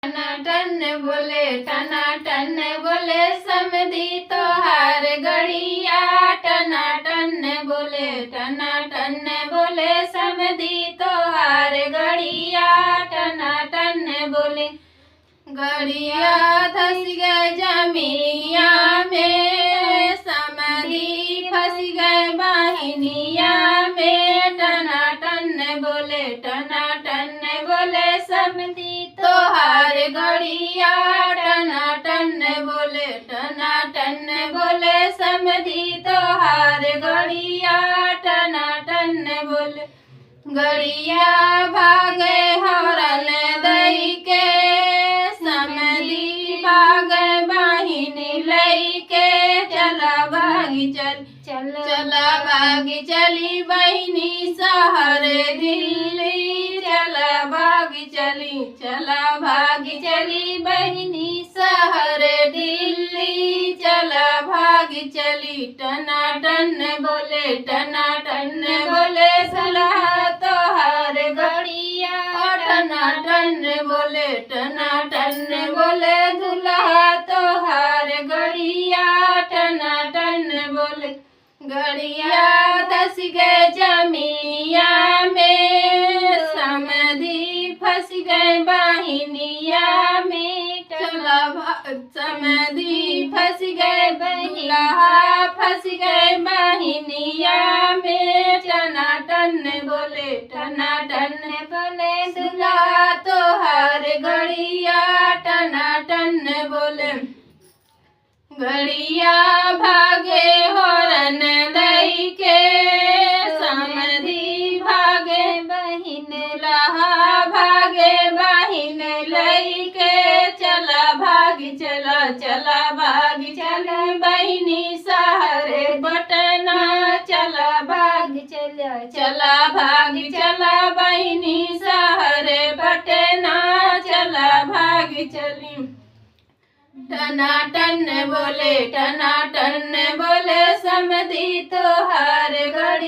टनाटन बोले टनाटन बोले समधी तोहार गड़िया। टनाटन बोले टनाटन बोले समधी तोहार गड़िया। टनाटन बोले गड़िया धस गए जमीनिया में, समधी फंस गए बहनिया में। टनाटन बोले समधी तोहार गड़िया। टनाटन बोले समधी तोहार गड़िया। टनाटन बोले गड़िया भागे हौरन दई के, समधी भागे बहिनी लई के। चला भागी चली बहिनी शहर दिल्ली। चला भागी चली बहिनी शहर दिल्ली। चला भागी चली टनाटन बोले सलाह तोहार गड़िया। टनाटन बोले दुल्हा तोहार गड़िया। टनाटन बोले गड़िया धस गए जमीनिया में, समधी फंस गए बहनिया में। समधी फंस गए दुल्हा फंस गए बहनिया में। टनाटन बोले दुल्हा तोहार गड़िया। टनाटन बोले गड़िया भागे हौरन दई के, समधी भागे बहिन दुल्हा भागे बहिन लई के। चला भागी चल बहिनी शहर पटना। चला भागी चल बहिनी शहर पटना। चला भागी चली टनाटन बोले समधी तोहार गड़िया।